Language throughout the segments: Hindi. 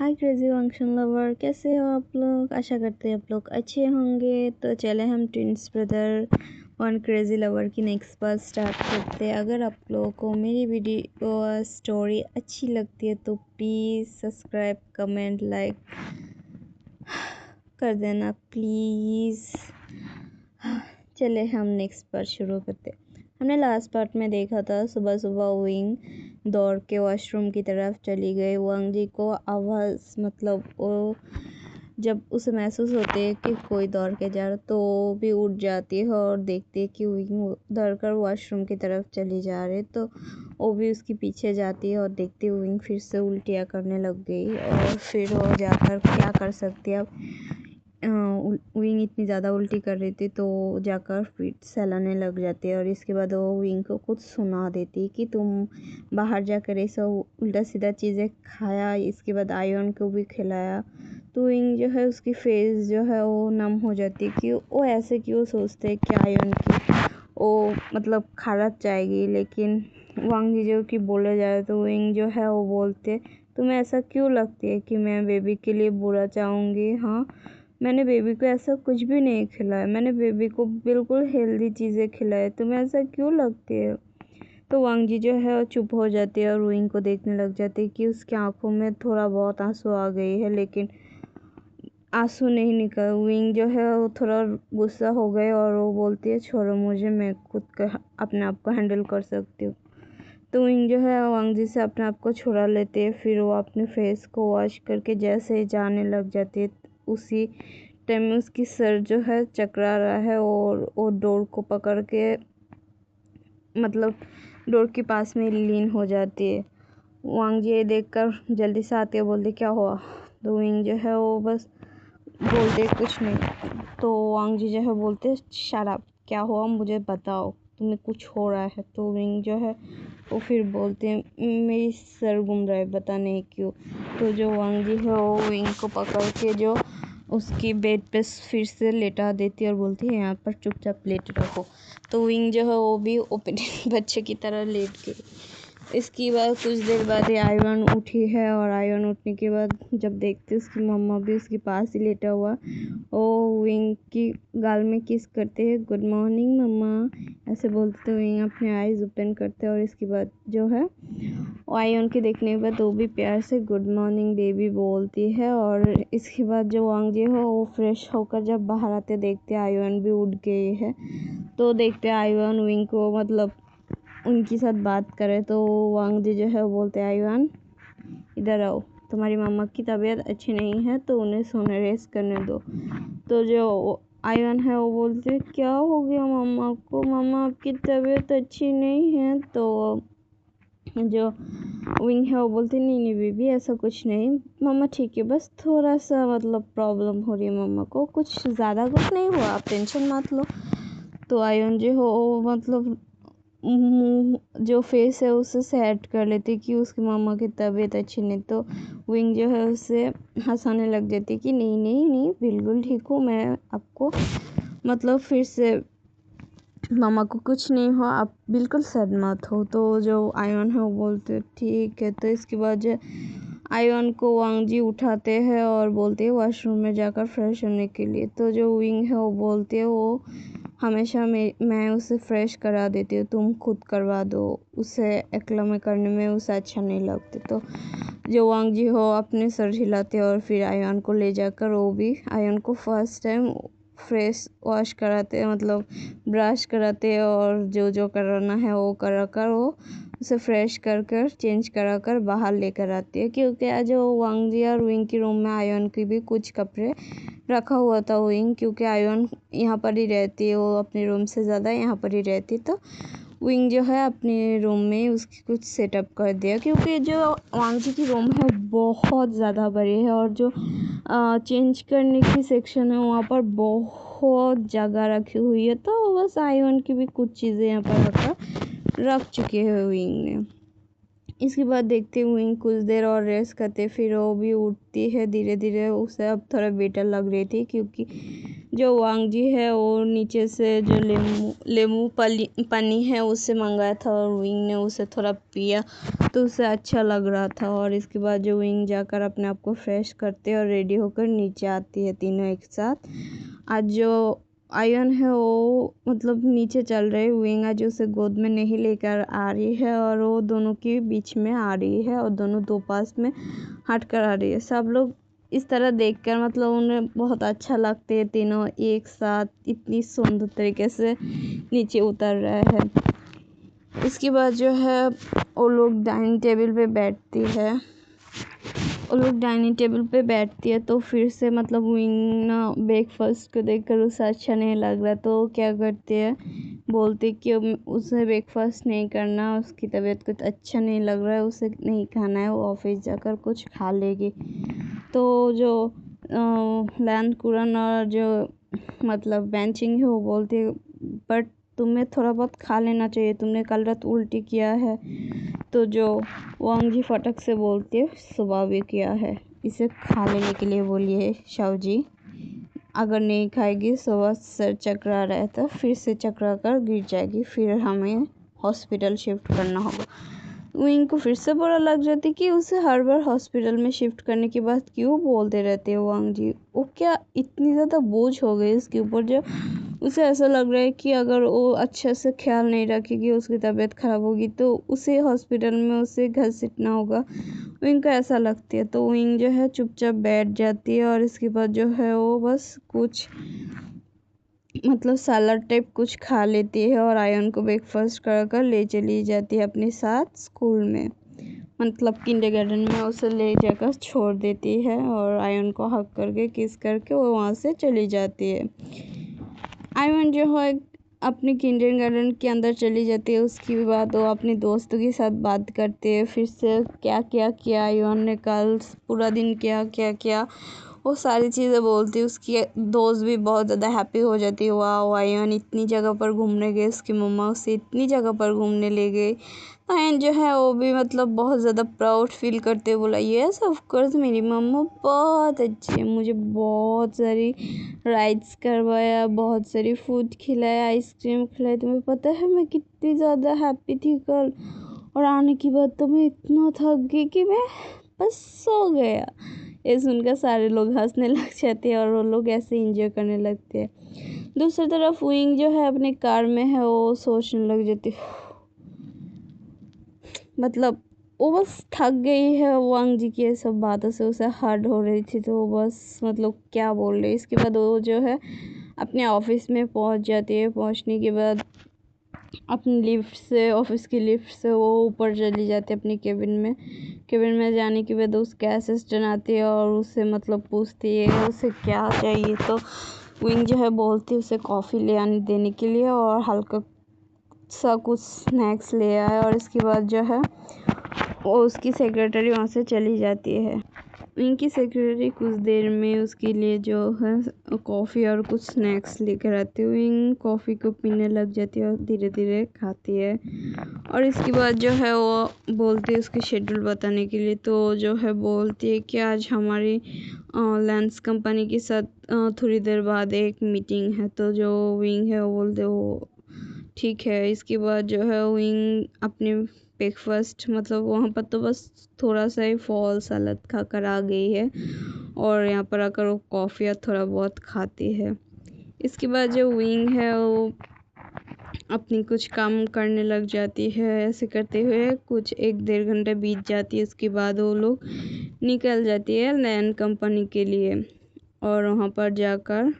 हाय क्रेजी फंक्शन लवर, कैसे हो आप लोग। आशा करते हैं आप लोग अच्छे होंगे। तो चले हम twins brother one crazy lover की नेक्स्ट पार्ट स्टार्ट करते हैं। अगर आप लोगों को मेरी वीडियो स्टोरी अच्छी लगती है तो प्लीज़ सब्सक्राइब कमेंट लाइक कर देना प्लीज़। चले हम नेक्स्ट पार्ट शुरू करते। हमने लास्ट पार्ट में देखा था सुबह सुबह विंग दौड़ के वॉशरूम की तरफ चली गई। वांग जी को आवाज़ मतलब वो जब उसे महसूस होती है कि कोई दौड़ के जा रहा तो वो भी उठ जाती है और देखती है कि विंग दौड़ कर वॉशरूम की तरफ चली जा रही, तो वो भी उसके पीछे जाती है और देखती है विंग फिर से उल्टियाँ करने लग गई। और फिर वो जाकर क्या कर सकती है, अब विंग इतनी ज़्यादा उल्टी कर रही थी तो जाकर फिर सहलाने लग जाती है। और इसके बाद वो विंग को कुछ सुना देती कि तुम बाहर जाकर ये सब उल्टा सीधा चीज़ें खाया, इसके बाद आयन को भी खिलाया। तो विंग जो है उसकी फेस जो है वो नम हो जाती है कि वो ऐसे क्यों सोचते हैं कि आयन की वो मतलब खाना चाहेगी। लेकिन वांग जी जो कि बोले जा रहे तो विंग जो है वो बोलते तुम्हें ऐसा क्यों लगती है कि मैं बेबी के लिए बुरा चाहूँगी। हाँ, मैंने बेबी को ऐसा कुछ भी नहीं खिलाया, मैंने बेबी को बिल्कुल हेल्दी चीज़ें खिलाई, तुम्हें ऐसा क्यों लगती है। तो वांग जी जो है चुप हो जाती है और विंग को देखने लग जाती है कि उसकी आंखों में थोड़ा बहुत आंसू आ गई है, लेकिन आंसू नहीं निकल। विंग जो है वो थोड़ा गुस्सा हो गए और वो बोलती है छोड़ो मुझे, मैं खुद का अपने आप को हैंडल कर सकती हूँ। तो विंग जो है वांग जी से अपने आप को छुड़ा लेते हैं। फिर वो अपने फेस को वॉश करके जैसे ही जाने लग जाती है उसी टाइम में उसकी सर जो है चकरा रहा है और वो डोर को पकड़ के मतलब डोर के पास में लीन हो जाती है। वांग जी देखकर जल्दी से आते बोलते क्या हुआ। तो विंग जो है वो बस बोलते कुछ नहीं। तो वांग जी जो है बोलते शट अप, क्या हुआ मुझे बताओ, तुम्हें कुछ हो रहा है। तो विंग जो है वो फिर बोलते हैं मेरी सर घूम रहा है पता नहीं क्यों। तो जो वांग जी है वो विंग को पकड़ के जो उसकी बेड पे फिर से लेटा देती है और बोलती है यहाँ पर चुपचाप लेट रहो। तो विंग जो है वो भी ओपन बच्चे की तरह लेट गई। इसके बाद कुछ देर बाद आयवन उठी है और आयवन उठने के बाद जब देखती उसकी मम्मा भी उसके पास ही लेटा हुआ, वो विंग की गाल में किस करते हैं गुड मॉर्निंग मम्मा ऐसे बोलते, तो विंग अपने आईज ओपन करते हैं और इसके बाद जो है आयवन के देखने के बाद वो भी प्यार से गुड मॉर्निंग बेबी बोलती है। और इसके बाद जो वांग जी हो वो फ्रेश होकर जब बाहर आते देखते आयवन भी उठ गई है। तो देखते आयवन विंग को मतलब उनके साथ बात करे। तो वांग जी जो है वो बोलते आयवन इधर आओ, तुम्हारी मम्मा की तबीयत अच्छी नहीं है तो उन्हें सोने रेस्ट करने दो। तो जो आयवन है वो बोलते क्या हो गया मम्मा को, मम्मा आपकी तबीयत अच्छी नहीं है। तो जो विंग है वो बोलते नहीं नहीं बेबी ऐसा कुछ नहीं, मम्मा ठीक है, बस थोड़ा सा मतलब प्रॉब्लम हो रही है मम्मा को, कुछ ज़्यादा कुछ नहीं हुआ, आप टेंशन मत लो। तो आयन जो हो मतलब मुँह जो फेस है उसे सेट कर लेती कि उसकी मम्मा की तबीयत अच्छी नहीं। तो विंग जो है उसे हंसाने लग जाती कि नहीं नहीं नहीं बिल्कुल ठीक हूँ मैं, आपको मतलब फिर से मामा को कुछ नहीं हुआ, आप बिल्कुल सैड मत हो। तो जो आयन है वो बोलते ठीक है। तो इसके बाद जो आयन को वांग जी उठाते हैं और बोलते हैं वॉशरूम में जाकर फ्रेश होने के लिए। तो जो विंग है वो बोलते हैं वो हमेशा मैं उसे फ्रेश करा देती हूँ, तुम खुद करवा दो, उसे अकेला में करने में उसे अच्छा नहीं लगता। तो जो वांग जी हो अपने सर हिलाते और फिर आयन को ले जाकर वो भी आयन को फर्स्ट टाइम फ्रेश वॉश कराते मतलब ब्रश कराते और जो जो कराना है वो करा कर वो उसे फ्रेश कर कर चेंज करा कर बाहर लेकर आती है। क्योंकि आज वो वांग जी और विंग के रूम में आयन की भी कुछ कपड़े रखा हुआ था विंग, क्योंकि आयन यहाँ पर ही रहती है, वो अपने रूम से ज़्यादा यहाँ पर ही रहती, तो विंग जो है अपने रूम में उसकी कुछ सेटअप कर दिया। क्योंकि जो वांग जी की रूम है बहुत ज़्यादा बड़ी है और जो चेंज करने की सेक्शन है वहाँ पर बहुत जगह रखी हुई है। तो बस आयन की भी कुछ चीज़ें यहाँ पर रख चुके हैं विंग ने। इसके बाद देखते हुए कुछ देर और रेस्ट करते, फिर वो भी उठती है धीरे धीरे, उसे अब थोड़ा बेटर लग रही थी क्योंकि जो वांग जी है वो नीचे से जो लेमू पानी है उससे मंगाया था और विंग ने उसे थोड़ा पिया तो उसे अच्छा लग रहा था। और इसके बाद जो विंग जाकर अपने आप को फ्रेश करते और रेडी होकर नीचे आती है तीनों एक साथ। आज जो आयन है वो मतलब नीचे चल रहे, विंग आज उसे गोद में नहीं लेकर आ रही है और वो दोनों के बीच में आ रही है और दोनों दो पास में हट कर आ रही है। सब लोग इस तरह देखकर मतलब उन्हें बहुत अच्छा लगते है, तीनों एक साथ इतनी सुंदर तरीके से नीचे उतर रहे हैं। इसके बाद जो है वो लोग डाइनिंग टेबल पे बैठती है तो फिर से मतलब विंग ना ब्रेकफास्ट को देखकर उसे अच्छा नहीं लग रहा तो क्या करती है, बोलती कि उसे ब्रेकफास्ट नहीं करना, उसकी तबीयत कुछ अच्छा नहीं लग रहा है, उसे नहीं खाना है, वो ऑफिस जाकर कुछ खा लेगी। तो जो लैंड कुरन और जो मतलब बेंचिंग है वो बोलती है बट तुम्हें थोड़ा बहुत खा लेना चाहिए, तुमने कल रात उल्टी किया है। तो जो वांग जी फटक से बोलती है सुबह भी किया है, इसे खा लेने के लिए बोलिए शाओ जी, अगर नहीं खाएगी सुबह सर चकरा रहा है तो फिर से चकरा कर गिर जाएगी, फिर हमें हॉस्पिटल शिफ्ट करना होगा। विंग को फिर से बुरा लग जाती कि उसे हर बार हॉस्पिटल में शिफ्ट करने के बाद क्यों बोलते रहते हैं वांग जी, वो क्या इतनी ज़्यादा बोझ हो गई इसके ऊपर। जो उसे ऐसा लग रहा है कि अगर वो अच्छे से ख्याल नहीं रखेगी उसकी तबीयत खराब होगी तो उसे हॉस्पिटल में उसे घसीटना होगा। विंग को ऐसा लगती है तो विंग जो है चुपचाप बैठ जाती है और इसके बाद जो है वो बस कुछ मतलब सलाद टाइप कुछ खा लेती है और आयन को ब्रेकफास्ट कर ले चली जाती है अपने साथ स्कूल में, मतलब किंडरगार्टन में उसे ले जाकर छोड़ देती है और आयन को हक करके किस करके वो वहाँ से चली जाती है। आयन जो है अपने किंडरगार्टन के अंदर चली जाती है, उसके बाद वो अपने दोस्तों के साथ बात करते हैं फिर से क्या क्या किया आयन ने कल पूरा दिन, क्या क्या किया वो सारी चीज़ें बोलती। उसकी दोस्त भी बहुत ज़्यादा हैप्पी हो जाती है, वाह आयन इतनी जगह पर घूमने गए, उसकी मम्मा उसे इतनी जगह पर घूमने ले गए। आयन जो है वो भी मतलब बहुत ज़्यादा प्राउड फील करते बोला यस ऑफ कोर्स मेरी मम्मा बहुत अच्छी है, मुझे बहुत सारी राइड्स करवाया, बहुत सारी फूड खिलाया, आइसक्रीम खिलाई, तुम्हें पता है मैं कितनी ज़्यादा हैप्पी थी कल, और आने के बाद तो मैं इतना थक गई कि मैं बस सो गया। ये सुनकर सारे लोग हंसने लग जाते हैं और वो लोग ऐसे एंजॉय करने लगते हैं। दूसरी तरफ विंग जो है अपने कार में है वो सोचने लग जाती है, मतलब वो बस थक गई है वांग जी की ये सब बातों से, उसे हर्ट हो रही थी तो वो बस मतलब क्या बोल रही। इसके बाद वो जो है अपने ऑफिस में पहुंच जाती है, पहुंचने के बाद अपनी लिफ्ट से ऑफिस की लिफ्ट से वो ऊपर चली जाती है अपनी केबिन में जाने के बाद उसके असिस्टेंट आती है और उससे मतलब पूछती है उसे क्या चाहिए। तो विंग जो है बोलती है उसे कॉफ़ी ले आने देने के लिए और हल्का सा कुछ स्नैक्स ले आए, और इसके बाद जो है वो उसकी सेक्रेटरी वहाँ से चली जाती है। इनकी सेक्रेटरी कुछ देर में उसके लिए जो है कॉफ़ी और कुछ स्नैक्स लेकर आती है। विंग कॉफ़ी को पीने लग जाती है और धीरे धीरे खाती है, और इसके बाद जो है वो बोलती है उसकी शेड्यूल बताने के लिए। तो जो है बोलती है कि आज हमारी लेंस कंपनी के साथ थोड़ी देर बाद एक मीटिंग है। तो जो विंग है वो बोलते वो ठीक है। इसके बाद जो है विंग अपने ब्रेकफास्ट मतलब वहाँ पर तो बस थोड़ा सा ही फल सलाद खाकर आ गई है और यहाँ पर आकर वो कॉफ़ी या थोड़ा बहुत खाती है। इसके बाद जो विंग है वो अपनी कुछ काम करने लग जाती है। ऐसे करते हुए कुछ 1-1.5 घंटा बीत जाती है। उसके बाद वो लोग निकल जाती है लैंड कंपनी के लिए और वहाँ पर जाकर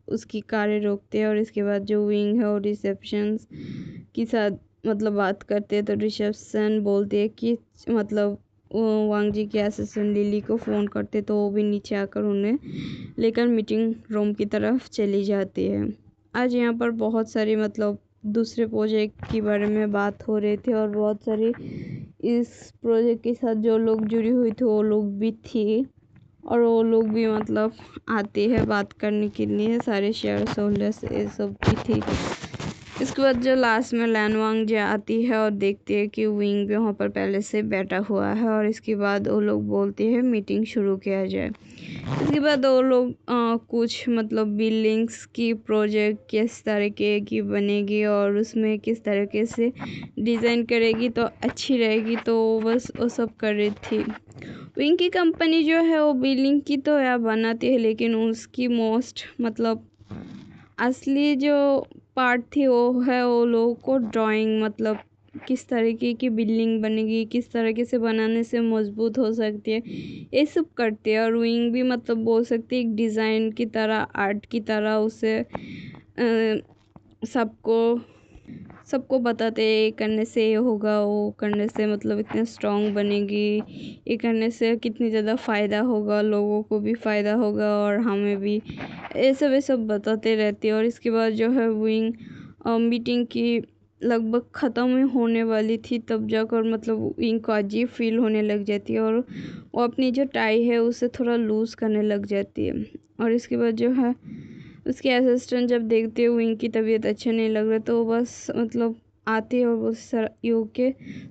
उसकी कारें रोकते हैं। और इसके बाद जो विंग है वो रिसेप्शन के साथ मतलब बात करते हैं। तो रिसेप्शन बोलती है कि मतलब वांग जी की असिस्टेंट लिली को फ़ोन करते तो वो भी नीचे आकर उन्हें लेकर मीटिंग रूम की तरफ चली जाती है। आज यहाँ पर बहुत सारी मतलब दूसरे प्रोजेक्ट के बारे में बात हो रही थी और बहुत सारी इस प्रोजेक्ट के साथ जो लोग जुड़ी हुई थी वो लोग भी थी और वो लोग भी मतलब आते हैं बात करने के लिए, सारे शेयर होल्डर्स ये सब भी थी। इसके उसके बाद जो लास्ट में लैनवांग जो आती है और देखती है कि विंग भी वहाँ पर पहले से बैठा हुआ है, और इसके बाद वो लोग बोलते हैं मीटिंग शुरू किया जाए। इसके बाद वो लोग कुछ मतलब बिल्डिंग्स की प्रोजेक्ट किस तरीके की बनेगी और उसमें किस तरीके से डिज़ाइन करेगी तो अच्छी रहेगी, तो बस वो सब कर रही थी। विंग की कंपनी जो है वो बिल्डिंग की तो यार बनाती है, लेकिन उसकी मोस्ट मतलब असली जो पार्ट थी वो है वो लोगों को ड्राइंग, मतलब किस तरीके की बिल्डिंग बनेगी, किस तरीके से बनाने से मजबूत हो सकती है, ये सब करती है। और विंग भी मतलब बोल सकती है एक डिज़ाइन की तरह, आर्ट की तरह उसे सबको बताते हैं ये करने से ये होगा, वो करने से मतलब इतने स्ट्रॉन्ग बनेगी, ये करने से कितनी ज़्यादा फ़ायदा होगा, लोगों को भी फ़ायदा होगा और हमें भी, ये सब बताते रहती है। और इसके बाद जो है विंग मीटिंग की लगभग ख़त्म होने वाली थी, तब जाकर मतलब विंग को अजीब फील होने लग जाती है और वो अपनी जो टाई है उसे थोड़ा लूज़ करने लग जाती है। और इसके बाद जो है उसके असिस्टेंट जब देखते हैं विंग की तबीयत अच्छा नहीं लग रहा, तो बस मतलब आते और वो सर ओके,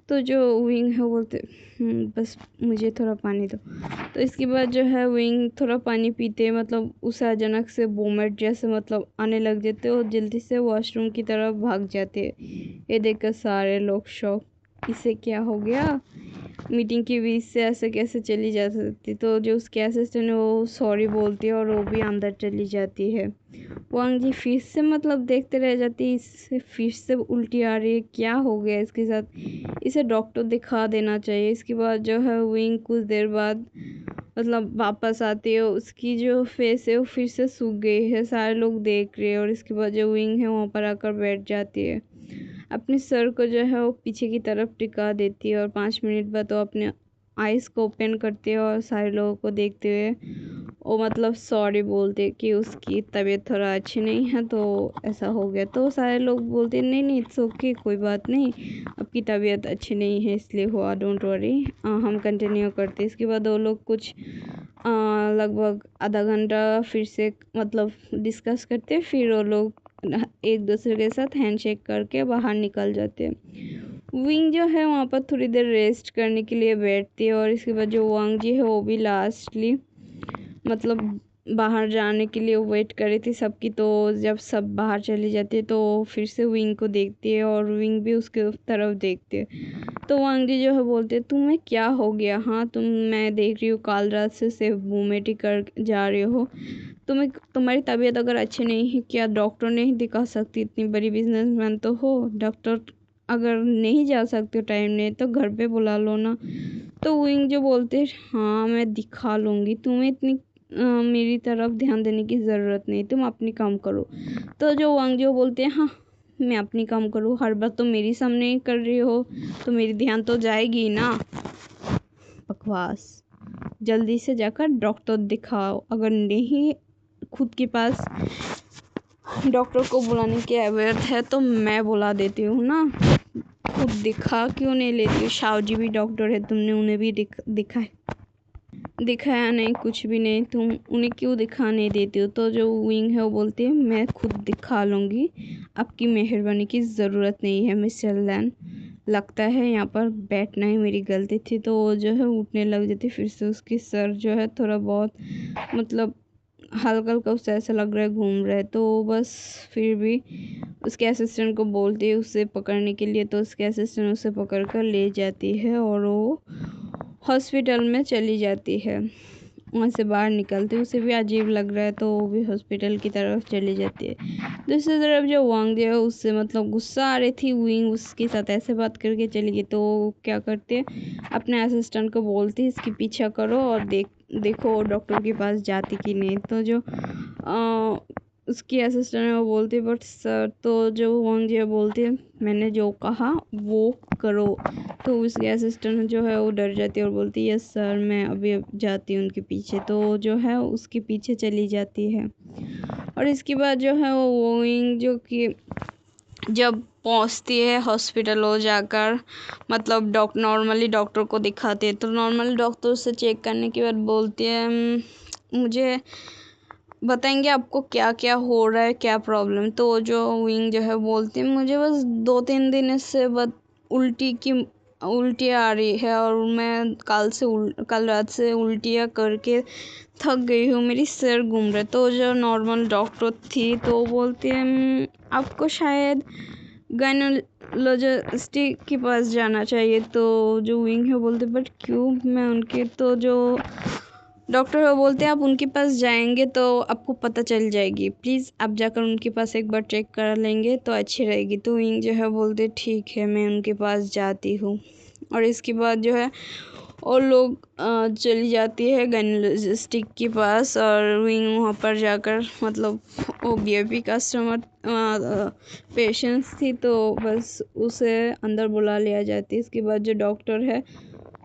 तो जो विंग है वो बोलते बस मुझे थोड़ा पानी दो। तो इसके बाद जो है विंग थोड़ा पानी पीते, मतलब उसे अचानक से वोमिट जैसे मतलब आने लग जाते और जल्दी से वॉशरूम की तरफ भाग जाते। ये देखकर सारे लोग शॉक, इसे क्या हो गया, मीटिंग के बीच से ऐसे कैसे चली जा सकती। तो जो उसके असिस्टेंट है वो सॉरी बोलती है और वो भी अंदर चली जाती है। वांग जी फिर से मतलब देखते रह जाती है, इससे फिर से उल्टी आ रही है, क्या हो गया इसके साथ, इसे डॉक्टर दिखा देना चाहिए। इसके बाद जो है विंग कुछ देर बाद मतलब वापस आती है, उसकी जो फेस है वो फिर से सूख गई है, सारे लोग देख रहे हैं। और इसके बाद जो विंग है वहाँ पर आकर बैठ जाती है, अपने सर को जो है वो पीछे की तरफ टिका देती है और 5 मिनट बाद वो अपने आइज़ को ओपन करते हैं और सारे लोगों को देखते हुए वो मतलब सॉरी बोलते कि उसकी तबीयत थोड़ा अच्छी नहीं है तो ऐसा हो गया। तो सारे लोग बोलते नहीं नहीं इट्स ओके, कोई बात नहीं, आपकी तबीयत अच्छी नहीं है इसलिए हुआ, डोंट वरी, हम कंटिन्यू करते। इसके बाद वो लोग कुछ लगभग आधा घंटा फिर से मतलब डिस्कस करते, फिर वो लोग एक दूसरे के साथ हैंडशेक करके बाहर निकल जाते हैं। विंग जो है वहाँ पर थोड़ी देर रेस्ट करने के लिए बैठती है और इसके बाद जो वांग जी है वो भी लास्टली मतलब बाहर जाने के लिए वेट कर रही थी सबकी। तो जब सब बाहर चली जाती है तो फिर से विंग को देखती है और विंग भी उसके तरफ देखती है। तो वांग जी जो है बोलते हैं तुम्हें क्या हो गया, हाँ मैं देख रही हूँ काल रात से सिर्फ वोमिट ही कर जा रहे हो, तुम्हारी तबीयत अगर अच्छी नहीं है क्या डॉक्टर नहीं दिखा सकती, इतनी बड़ी बिजनेसमैन तो हो, डॉक्टर अगर नहीं जा सकते टाइम नहीं तो घर पे बुला लो ना। तो विंग जो बोलते हैं हाँ मैं दिखा लूँगी, तुम्हें इतनी मेरी तरफ ध्यान देने की ज़रूरत नहीं, तुम अपनी काम करो। तो जो वांग जो बोलते हैं हाँ मैं अपनी काम करूँ, हर बार तो मेरी सामने कर रही हो तो मेरी ध्यान तो जाएगी ना, बकवास, जल्दी से जाकर डॉक्टर दिखाओ, अगर नहीं खुद के पास डॉक्टर को बुलाने की अवैध है तो मैं बुला देती हूँ ना, खुद दिखा क्यों नहीं लेती हो, शाव जी भी डॉक्टर है, तुमने उन्हें भी दिखाया नहीं, कुछ भी नहीं, तुम उन्हें क्यों दिखा नहीं देती हो। तो जो विंग है वो बोलती है मैं खुद दिखा लूँगी, आपकी मेहरबानी की ज़रूरत नहीं है मिस्टर लैन, लगता है यहाँ पर बैठना ही मेरी गलती थी। तो वो जो है उठने लग जाती, फिर से उसकी सर जो है थोड़ा बहुत मतलब हल्का हल्का उसे ऐसा लग रहा है घूम रहा है। तो बस फिर भी उसके असिस्टेंट को बोलती है उसे पकड़ने के लिए, तो उसके असिस्टेंट उसे पकड़ कर ले जाती है और वो हॉस्पिटल में चली जाती है। वहाँ से बाहर निकलते उसे भी अजीब लग रहा है तो वो भी हॉस्पिटल की तरफ चली जाती है। दूसरी तरफ जो वांग है उससे मतलब गुस्सा आ रही थी, विंग उसके साथ ऐसे बात करके चली गई। तो क्या करते अपने असिस्टेंट को बोलती इसकी पीछा करो और देखो डॉक्टर के पास जाती कि नहीं। तो जो उसकी असिस्टेंट है वो बोलती है बट सर, तो जो वांग जी बोलती है मैंने जो कहा वो करो। तो उसकी असिस्टेंट जो है वो डर जाती है और बोलती है यस सर, मैं अभी जाती हूँ उनके पीछे। तो जो है उसके पीछे चली जाती है। और इसके बाद जो है वो विंग जो कि जब पहुंचती है हॉस्पिटल हो जाकर मतलब नॉर्मली डॉक्टर को दिखाती है। तो नॉर्मली डॉक्टर से चेक करने के बाद बोलती है मुझे बताएंगे आपको क्या क्या हो रहा है, क्या प्रॉब्लम। तो जो विंग जो है बोलती है मुझे बस 2-3 दिन इससे उल्टी आ रही है और मैं कल रात से उल्टियाँ करके थक गई हूँ, मेरी सिर घूम रहा है। तो जो नॉर्मल डॉक्टर थी तो वो बोलती है आपको शायद गायनोलॉजिस्ट के पास जाना चाहिए। तो जो विंग है बोलते बट क्यों, मैं उनके तो जो डॉक्टर वो बोलते हैं आप उनके पास जाएंगे तो आपको पता चल जाएगी, प्लीज़ आप जाकर उनके पास एक बार चेक करा लेंगे तो अच्छी रहेगी। तो विंग जो है बोलते ठीक है मैं उनके पास जाती हूँ। और इसके बाद जो है और लोग चली जाती है गायनोलॉजिस्ट के पास और विंग वहाँ पर जाकर मतलब वो वीआईपी कस्टमर पेशेंट्स थी तो बस उसे अंदर बुला लिया जाती है। इसके बाद जो डॉक्टर है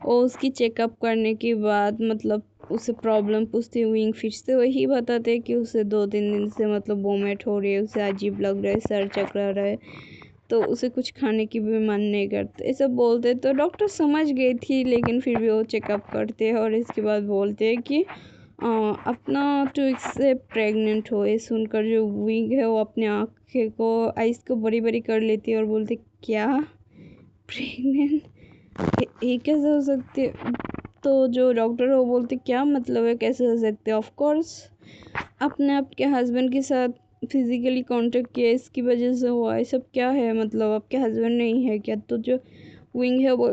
वो उसकी चेकअप करने के बाद मतलब उसे प्रॉब्लम पूछती विंग फिर से वही बताते कि उसे 2-3 दिन से मतलब वोमिट हो रही है, उसे अजीब लग रहा है, सर चकरा रहा है, तो उसे कुछ खाने की भी मन नहीं करता, ये सब बोलते। तो डॉक्टर समझ गई थी लेकिन फिर भी वो चेकअप करते हैं और इसके बाद बोलते हैं कि अपना 2 वीक से प्रेग्नेंट हो। ये सुनकर जो विंग है वो अपने आँखें को आइस को बड़ी बड़ी कर लेती है और बोलती क्या प्रेग्नेंट, ये कैसे हो सकती है। तो जो डॉक्टर है वो बोलते क्या मतलब है कैसे हो सकते, ऑफ कोर्स आपने आपके हस्बैंड के साथ फिजिकली कांटेक्ट किया इसकी वजह से हुआ, ये सब क्या है, मतलब आपके हस्बैंड नहीं है क्या। तो जो विंग है वो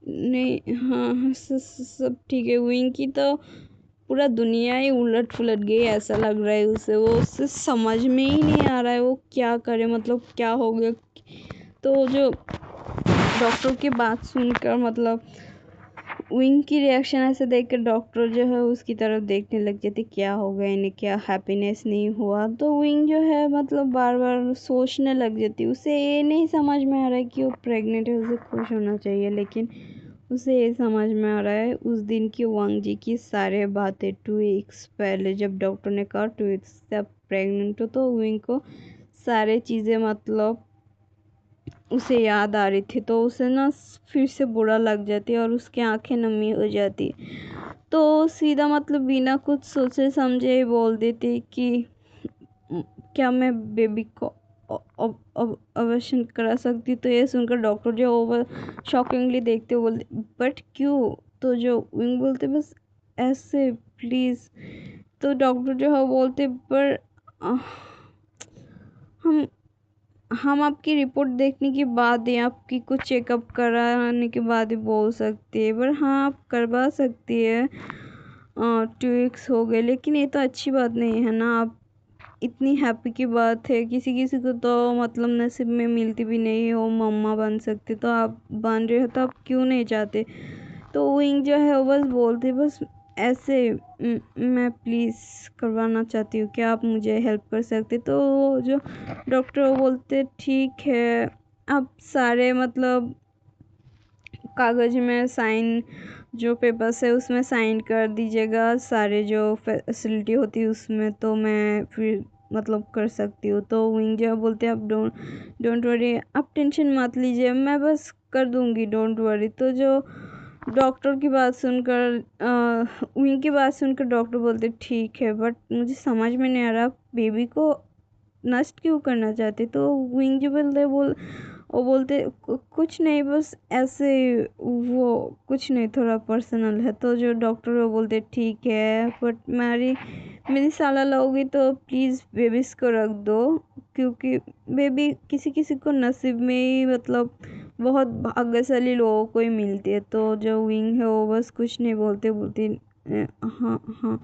नहीं हाँ सब ठीक है। विंग की तो पूरा दुनिया ही उलट पुलट गई ऐसा लग रहा है उसे, वो उससे समझ में ही नहीं आ रहा है वो क्या करे, मतलब क्या हो गया। तो जो डॉक्टर की बात सुनकर मतलब विंग की रिएक्शन ऐसे देखकर डॉक्टर जो है उसकी तरफ देखने लग जाती क्या हो गया इन्हें, क्या हैप्पीनेस नहीं हुआ। तो विंग जो है मतलब बार बार सोचने लग जाती, उसे ये नहीं समझ में आ रहा है कि वो प्रेग्नेंट है, उसे खुश होना चाहिए लेकिन उसे ये समझ में आ रहा है उस दिन की वांग जी की सारे बातें 2 वीक्स पहले जब डॉक्टर ने कहा 2 वीक्स से आप प्रेग्नेंट हो, तो विंग को सारे चीज़ें मतलब उसे याद आ रही थी। तो उसे ना फिर से बुरा लग जाती और उसकी आंखें नमी हो जाती। तो सीधा मतलब बिना कुछ सोचे समझे ही बोल देती कि क्या मैं बेबी को अवॉर्शन करा सकती। तो ये सुनकर डॉक्टर जो ओवर शॉकिंगली देखते हुए बोलते बट क्यों। तो जो विंग बोलते बस ऐसे प्लीज़। तो डॉक्टर जो है बोलते पर हम हम आपकी रिपोर्ट देखने के बाद ही आपकी कुछ चेकअप कराने के बाद ही बोल सकते हैं, पर हाँ आप करवा सकती है। 2 वीक्स हो गए लेकिन ये तो अच्छी बात नहीं है ना, आप इतनी हैप्पी की बात है, किसी किसी को तो मतलब नसीब में मिलती भी नहीं हो मम्मा बन सकती, तो आप बन रहे हो तो आप क्यों नहीं चाहते। तो विंग जो है वो बस बोलते बस ऐसे मैं प्लीज़ करवाना चाहती हूँ, क्या आप मुझे हेल्प कर सकते। तो जो डॉक्टर वो बोलते ठीक है आप सारे मतलब कागज़ में साइन जो पेपर्स है उसमें साइन कर दीजिएगा, सारे जो फैसिलिटी होती है उसमें, तो मैं फिर मतलब कर सकती हूँ। तो विंग जो बोलते हैं आप डोंट वरी, आप टेंशन मत लीजिए मैं बस कर दूँगी, डोंट वरी। तो जो डॉक्टर की बात सुनकर विंग की बात सुनकर डॉक्टर बोलते ठीक है बट मुझे समझ में नहीं आ रहा बेबी को नष्ट क्यों करना चाहते। तो विंग जो वो बोलते कुछ नहीं बस ऐसे, वो कुछ नहीं थोड़ा पर्सनल है। तो जो डॉक्टर वो बोलते ठीक है बट मेरी सलाह लोगी तो प्लीज़ बेबीज को रख दो, क्योंकि बेबी किसी किसी को नसीब में ही मतलब बहुत भाग्यशाली लोगों को ही मिलती है। तो जो विंग है वो बस कुछ नहीं बोलती हाँ हाँ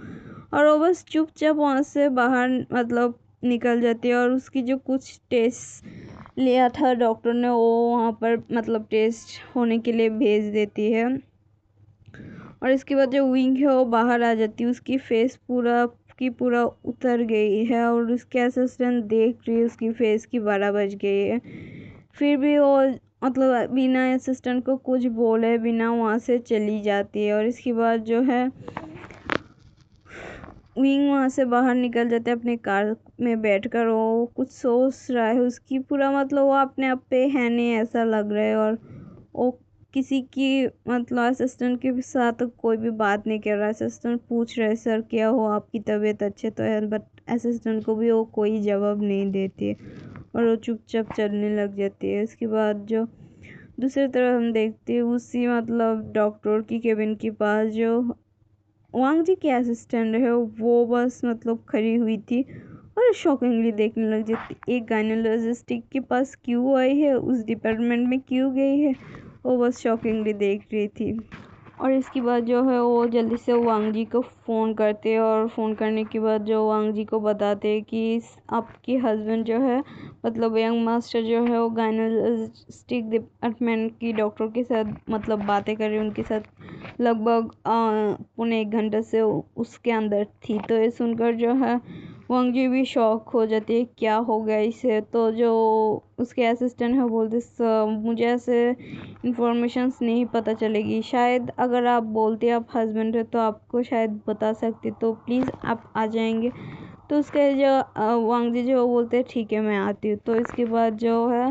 और वो बस चुपचाप वहाँ से बाहर मतलब निकल जाती है। और उसकी जो कुछ टेस्ट लिया था डॉक्टर ने वो वहाँ पर मतलब टेस्ट होने के लिए भेज देती है। और इसके बाद जो विंग है वो बाहर आ जाती है, उसकी फेस पूरा उतर गई है और उसके असिस्टेंट देख रही है उसकी फेस की 12 बज गई है, फिर भी वो मतलब बिना असिस्टेंट को कुछ बोले बिना वहाँ से चली जाती है। और इसके बाद जो है विंग वहाँ से बाहर निकल जाते हैं अपने कार में बैठकर, वो कुछ सोच रहा है, उसकी पूरा मतलब वो अपने आप पे है नहीं ऐसा लग रहा है। और वो किसी की मतलब असिस्टेंट के साथ कोई भी बात नहीं कर रहा। असिस्टेंट पूछ रहे सर क्या हो, आपकी तबीयत अच्छे तो है, बट असिस्टेंट को भी वो कोई जवाब नहीं देती है और वो चुपचाप चलने लग जाती है। इसके बाद जो दूसरी तरफ हम देखते हैं उसी मतलब डॉक्टर की केबिन के पास जो वांग जी की असिस्टेंट है वो बस मतलब खड़ी हुई थी और शॉकिंगली देखने लग जाती। एक गायनोलॉजिस्ट के पास क्यों आई है, उस डिपार्टमेंट में क्यों गई है, वो बस शॉकिंगली देख रही थी। और इसके बाद जो है वो जल्दी से वांग जी को फ़ोन करते और फ़ोन करने के बाद जो वांग जी को बताते कि आपके हस्बैंड जो है मतलब यंग मास्टर जो है वो गायनोलॉजिस्टिक डिपार्टमेंट की डॉक्टर के साथ मतलब बातें कर रही, उनके साथ लगभग 1.25 घंटे से उसके अंदर थी। तो ये सुनकर जो है वांग जी भी शॉक हो जाती है, क्या हो गया इसे। तो जो उसके असिस्टेंट है बोलते मुझे ऐसे इंफॉर्मेशंस नहीं पता चलेगी, शायद अगर आप बोलते आप हस्बैंड है तो आपको शायद बता सकते, तो प्लीज़ आप आ जाएंगे। तो उसके जो वांग जी जो बोलते हैं ठीक है मैं आती हूँ। तो इसके बाद जो है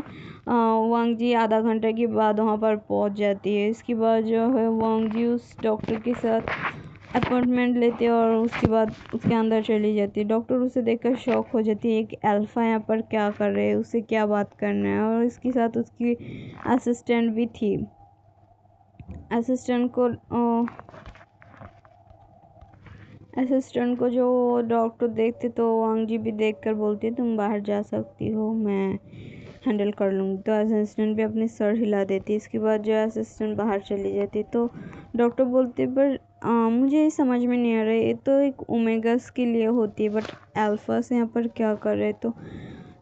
वांग जी आधा घंटे के बाद वहाँ पर पहुँच जाती है। इसके बाद जो है वांग जी उस डॉक्टर के साथ अपॉइंटमेंट लेते हैं और उसके बाद उसके अंदर चली जाती है। डॉक्टर उसे देखकर शॉक हो जाती है, एक अल्फा यहाँ पर क्या कर रहे हैं, उसे क्या बात करना है। और इसके साथ उसकी असिस्टेंट भी थी। असिस्टेंट को जो डॉक्टर देखते तो वांग जी भी देखकर बोलती तुम बाहर जा सकती हो, मैं हैंडल कर लूँगी। तो असिस्टेंट भी अपनी सर हिला देती। इसके बाद जो असिस्टेंट बाहर चली जाती तो डॉक्टर बोलते पर मुझे समझ में नहीं आ रहा है, ये तो एक ओमेगास के लिए होती है बट अल्फास यहाँ पर क्या कर रहे। तो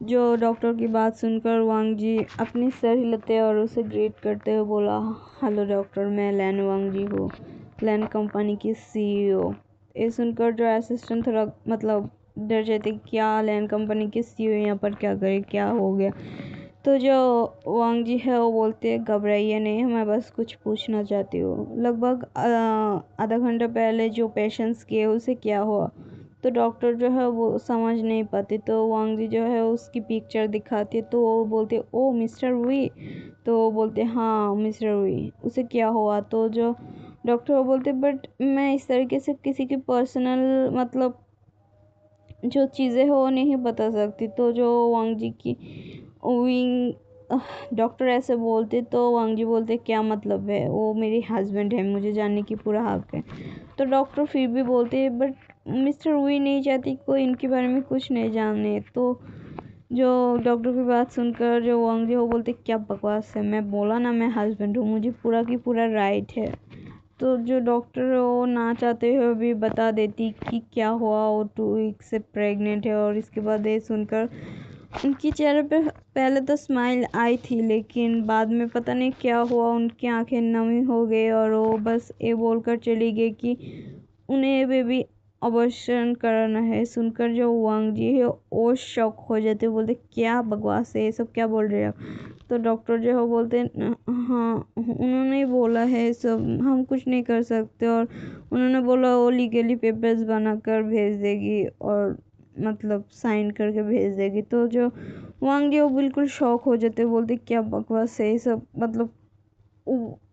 जो डॉक्टर की बात सुनकर वांग जी अपनी सर हिलाते और उसे ग्रीट करते हुए बोला हेलो डॉक्टर, मैं लैन वांग जी हूँ, लैन कंपनी की CEO। ये सुनकर जो असिस्टेंट थोड़ा मतलब डर जाते, क्या लैन कंपनी की CEO यहाँ पर क्या करे, क्या हो गया। तो जो वांग जी है वो बोलते घबराइए नहीं, मैं बस कुछ पूछना चाहती हूँ, लगभग आधा घंटा पहले जो पेशेंट्स किए उसे क्या हुआ। तो डॉक्टर जो है वो समझ नहीं पाते। तो वांग जी जो है उसकी पिक्चर दिखाते तो वो बोलते ओ मिस्टर वी। तो वो बोलते हाँ मिस्टर वी, उसे क्या हुआ। तो जो डॉक्टर बोलते बट मैं इस तरीके से किसी की पर्सनल मतलब जो चीज़ें हो वो नहीं बता सकती। तो जो वांग जी की विंग डॉक्टर ऐसे बोलते तो वांग जी बोलते क्या मतलब है, वो मेरे हस्बैंड है, मुझे जानने की पूरा हक है। तो डॉक्टर फिर भी बोलते बट मिस्टर वी नहीं चाहती कोई इनके बारे में कुछ नहीं जाने। तो जो डॉक्टर की बात सुनकर जो वांग जी वो बोलते क्या बकवास है, मैं बोला ना मैं हस्बैंड हूँ, मुझे पूरा की पूरा राइट है। तो जो डॉक्टर वो ना चाहते हुए भी बता देती कि क्या हुआ, वो 2 वीक से प्रेग्नेंट है। और इसके बाद ये सुनकर उनकी चेहरे पे पहले तो स्माइल आई थी लेकिन बाद में पता नहीं क्या हुआ, उनकी आंखें नमी हो गई और वो बस ये बोलकर चली गई कि उन्हें बेबी अबॉर्शन कराना है। सुनकर जो वांग जी है वो शॉक हो जाते, बोलते क्या बकवास है, ये सब क्या बोल रहे हैं आप। तो डॉक्टर जो है बोलते हाँ उन्होंने ही बोला है सब, हम कुछ नहीं कर सकते। और उन्होंने बोला वो लीगली पेपर्स बनाकर भेज देगी और मतलब साइन करके भेज देगी। तो जो वांग जी वो बिल्कुल शॉक हो जाते, बोलते क्या बकवास है ये सब, मतलब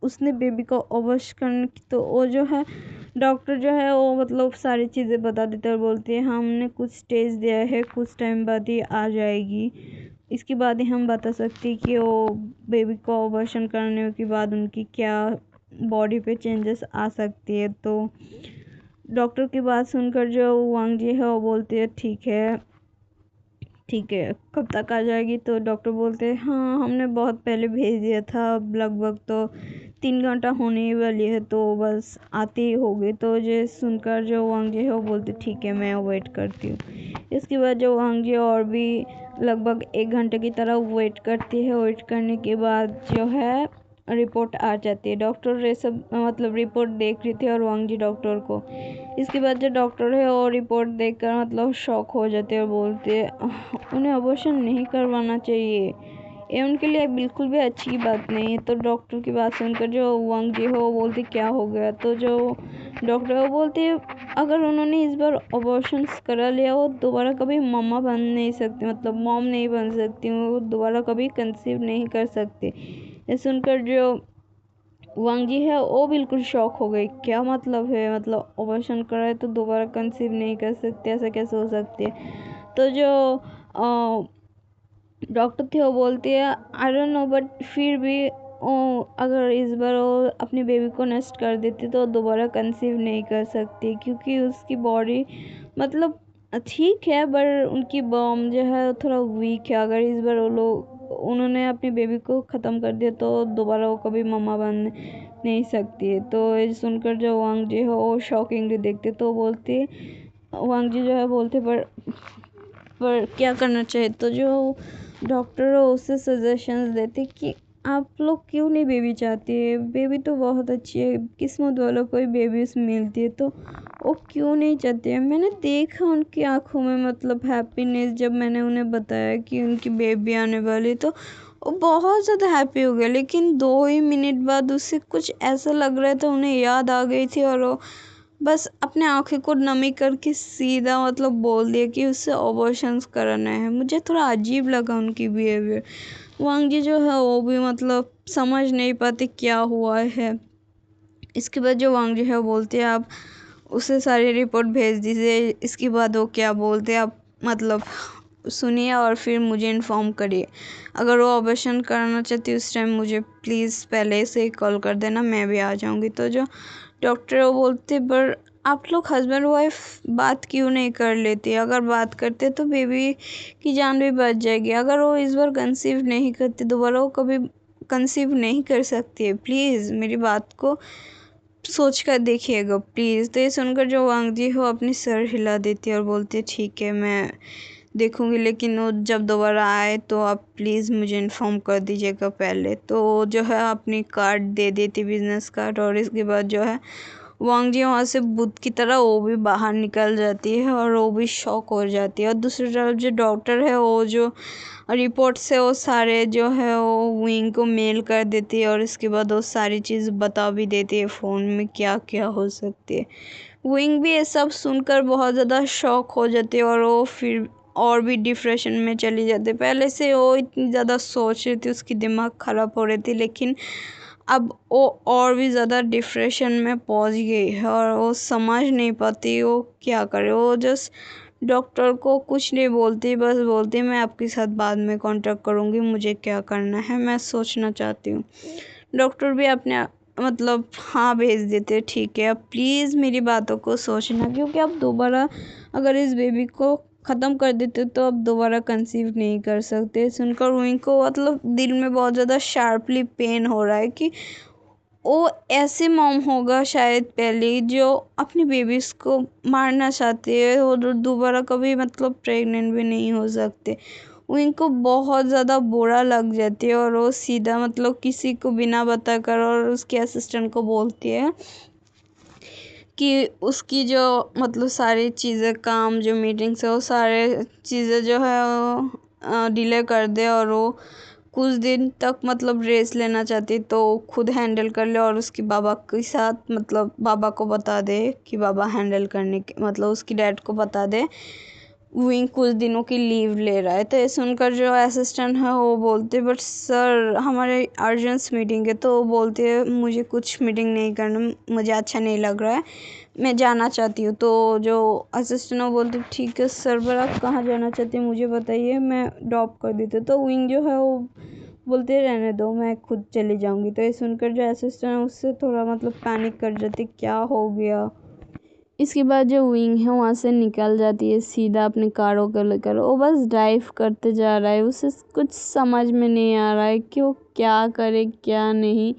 उसने बेबी को अवॉश करने की। तो वो जो है डॉक्टर जो है वो मतलब सारी चीज़ें बता देते और बोलते हैं हमने कुछ स्टेज दिया है, कुछ टाइम बाद ही आ जाएगी, इसके बाद ही हम बता सकते हैं कि वो बेबी को अबॉर्शन करने के बाद उनकी क्या बॉडी पे चेंजेस आ सकती है। तो डॉक्टर की बात सुनकर जो वांग जी है वो बोलते हैं ठीक है कब तक आ जाएगी। तो डॉक्टर बोलते हैं हाँ हमने बहुत पहले भेज दिया था, अब लगभग तो 3 घंटा होने ही वाली है, तो बस आते ही होगी। तो ये सुनकर जो वांग जी है वो बोलते ठीक है मैं वेट करती हूँ। इसके बाद जो वांग जी और भी लगभग 1 घंटे की तरह वेट करती है। वेट करने के बाद जो है रिपोर्ट आ जाती है। डॉक्टर ये सब मतलब रिपोर्ट देख रही थी और वांग जी डॉक्टर को। इसके बाद जो डॉक्टर है वो रिपोर्ट देखकर मतलब शॉक हो जाते हैं और बोलते उन्हें अबॉर्शन नहीं करवाना चाहिए, ये उनके लिए बिल्कुल भी अच्छी बात नहीं है। तो डॉक्टर की बात सुनकर जो वांग जी हो वो बोलते क्या हो गया। तो जो डॉक्टर वो बोलते अगर उन्होंने इस बार अबॉर्शन करा लिया वो दोबारा कभी मम्मा बन नहीं सकती, मतलब मॉम नहीं बन सकती, वो दोबारा कभी कंसीव नहीं कर सकते। ये सुनकर जो वांग जी है वो बिल्कुल शॉक हो गई, क्या मतलब है, मतलब ऑपरेशन कराए तो दोबारा कंसीव नहीं कर सकते, ऐसा कैसे हो सकते है। तो जो डॉक्टर थे वो बोलती है आई डोंट नो, बट फिर भी अगर इस बार वो अपनी बेबी को नष्ट कर देती तो दोबारा कंसीव नहीं कर सकती, क्योंकि उसकी बॉडी मतलब ठीक है पर उनकी बॉम जो है थोड़ा वीक है। अगर इस बार वो लोग उन्होंने अपनी बेबी को ख़त्म कर दिया तो दोबारा वो कभी मम्मा बन नहीं सकती है। तो ये सुनकर जो वांग जी है वो शॉकिंगली देखते, तो बोलते वांग जी जो है बोलते पर क्या करना चाहिए। तो जो डॉक्टर है उससे सजेशंस देते कि आप लोग क्यों नहीं बेबी चाहती है, बेबी तो बहुत अच्छी है, किस्मत वालों को ही बेबी मिलती है, तो वो क्यों नहीं चाहते हैं। मैंने देखा उनकी आंखों में मतलब हैप्पीनेस, जब मैंने उन्हें बताया कि उनकी बेबी आने वाली तो वो बहुत ज़्यादा हैप्पी हो गया। लेकिन 2 ही मिनट बाद उससे कुछ ऐसा लग रहा था, उन्हें याद आ गई थी और वो बस अपने आंखें को नमी करके सीधा मतलब बोल दिया कि उससे अबॉर्शंस कराना है। मुझे थोड़ा अजीब लगा उनकी बिहेवियर। वांग जी जो है वो भी मतलब समझ नहीं पाते क्या हुआ है। इसके बाद जो वांग जी है वो बोलते हैं आप उसे सारी रिपोर्ट भेज दीजिए, इसके बाद वो क्या बोलते हैं आप मतलब सुनिए और फिर मुझे इन्फॉर्म करिए। अगर वो ऑपरेशन कराना चाहती है उस टाइम मुझे प्लीज़ पहले से ही कॉल कर देना, मैं भी आ जाऊँगी। तो जो डॉक्टर वो बोलते पर आप लोग हस्बैंड वाइफ बात क्यों नहीं कर लेती, अगर बात करते तो बेबी की जान भी बच जाएगी। अगर वो इस बार कंसीव नहीं करती दोबारा वो कभी कंसीव नहीं कर सकती है, प्लीज़ मेरी बात को सोच कर देखिएगा प्लीज़। तो ये सुनकर जो वांग जी हो अपनी सर हिला देती है और बोलती है ठीक है मैं देखूंगी, लेकिन वो जब दोबारा आए तो आप प्लीज़ मुझे इन्फॉर्म कर दीजिएगा पहले। तो जो है अपनी कार्ड दे देती, बिजनेस कार्ड, और इसके बाद जो है वांग जी वहाँ से भूत की तरह वो भी बाहर निकल जाती है और वो भी शॉक हो जाती है। और दूसरी तरफ जो डॉक्टर है वो जो रिपोर्ट से वो सारे जो है वो विंग को मेल कर देती है और इसके बाद वो सारी चीज़ बता भी देती है फ़ोन में क्या क्या हो सकती है। विंग भी ये सब सुनकर बहुत ज़्यादा शॉक हो जाती है और वो फिर और भी डिप्रेशन में चली जाती है। पहले से वो इतनी ज़्यादा सोच रही थी, उसकी दिमाग ख़राब हो रही थी, लेकिन अब वो और भी ज़्यादा डिप्रेशन में पहुंच गई है और वो समझ नहीं पाती वो क्या करे। वो जस्ट डॉक्टर को कुछ नहीं बोलती, बस बोलती मैं आपके साथ बाद में कांटेक्ट करूँगी, मुझे क्या करना है मैं सोचना चाहती हूँ। डॉक्टर भी अपने मतलब हाँ भेज देते, ठीक है अब प्लीज़ मेरी बातों को सोचना, क्योंकि आप दोबारा अगर इस बेबी को ख़त्म कर देते तो अब दोबारा कंसीव नहीं कर सकते। सुनकर रूही को मतलब दिल में बहुत ज़्यादा शार्पली पेन हो रहा है कि वो ऐसे मॉम होगा शायद पहले जो अपनी बेबीज़ को मारना चाहते हैं और दोबारा कभी मतलब प्रेग्नेंट भी नहीं हो सकते। उनको बहुत ज़्यादा बुरा लग जाती है और वो सीधा मतलब किसी को बिना बताकर और उसके असिस्टेंट को बोलती है कि उसकी जो मतलब सारी चीज़ें काम जो मीटिंग्स है वो सारे चीज़ें जो है वो डिले कर दे और वो कुछ दिन तक मतलब रेस्ट लेना चाहती तो खुद हैंडल कर ले और उसकी बाबा के साथ मतलब बाबा को बता दे कि बाबा हैंडल करने के मतलब उसकी डैड को बता दे विंग कुछ दिनों की लीव ले रहा है। तो ये सुनकर जो असिस्टेंट है वो बोलते बट सर हमारे अर्जेंट मीटिंग है, तो वो बोलते हैं मुझे कुछ मीटिंग नहीं करना, मुझे अच्छा नहीं लग रहा है, मैं जाना चाहती हूँ। तो जो असिस्टेंट है वो बोलते ठीक है सर पर आप कहाँ जाना चाहती हैं मुझे बताइए, मैं ड्रॉप कर देती हूँ। तो विंग जो है वो बोलते रहने दो मैं खुद चली जाऊँगी। तो ये सुनकर जो असिस्टेंट है उससे थोड़ा मतलब पैनिक कर जाती, क्या हो गया। इसके बाद जो विंग है वहाँ से निकल जाती है सीधा अपने कारों को लेकर, वो बस ड्राइव करते जा रहा है, उसे कुछ समझ में नहीं आ रहा है कि वो क्या करे क्या नहीं।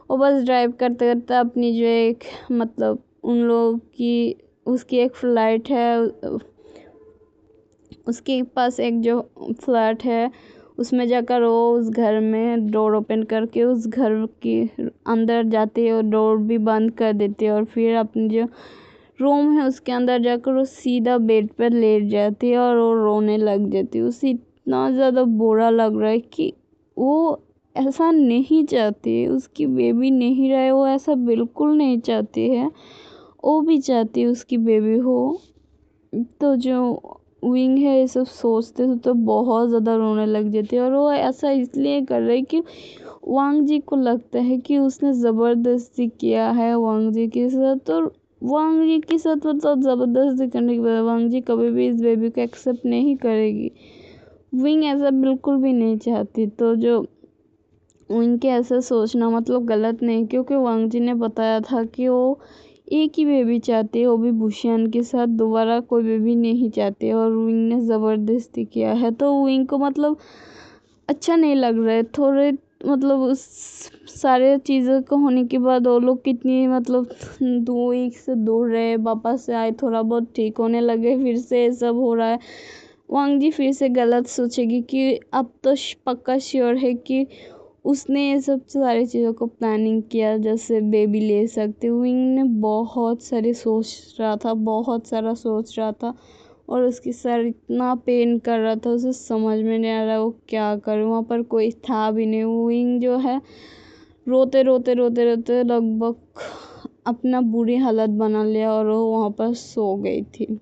वो बस ड्राइव करते करते अपनी जो एक मतलब उन लोगों की उसकी एक फ्लाइट है, उसके पास एक जो फ्लैट है उसमें जाकर वो उस घर में डोर ओपन करके उस घर के अंदर जाती है और डोर भी बंद कर देती है और फिर अपनी जो रूम है उसके अंदर जाकर वो सीधा बेड पर लेट जाती है और वो रोने लग जाती है। उसे इतना ज़्यादा बुरा लग रहा है कि वो ऐसा नहीं चाहती है, उसकी बेबी नहीं रहे, वो ऐसा बिल्कुल नहीं चाहती है, वो भी चाहती है उसकी बेबी हो। तो जो विंग है ये सब सोचते तो बहुत ज़्यादा रोने लग जाते। और वो ऐसा इसलिए कर रहे कि वांग जी को लगता है कि उसने ज़बरदस्ती किया है वांग जी के साथ। और वांग जी के साथ मतलब ज़बरदस्ती करने के बाद वांग जी कभी भी इस बेबी को एक्सेप्ट नहीं करेगी। विंग ऐसा बिल्कुल भी नहीं चाहती। तो जो उनके ऐसा सोचना मतलब गलत नहीं, क्योंकि वांग जी ने बताया था कि वो एक ही बेबी चाहती है, वो भी बुशियान के साथ, दोबारा कोई बेबी नहीं चाहती। और विंग ने ज़बरदस्ती किया है तो विंग को मतलब अच्छा नहीं लग रहा है थोड़े, मतलब उस सारे चीज़ों को होने के बाद वो लोग कितनी मतलब 2 वीक से दूर रहे, वापस से आए, थोड़ा बहुत ठीक होने लगे, फिर से ये सब हो रहा है। वांग जी फिर से गलत सोचेगी कि अब तो पक्का श्योर है कि उसने ये सब सारी चीज़ों को प्लानिंग किया, जैसे बेबी ले सकते। विंग ने बहुत सारे सोच रहा था, बहुत सारा सोच रहा था, और उसकी सर इतना पेन कर रहा था, उसे समझ में नहीं आ रहा वो क्या करे। वहाँ पर कोई था भी नहीं। विंग जो है रोते रोते रोते रोते लगभग अपना बुरी हालत बना लिया और वो वहाँ पर सो गई थी।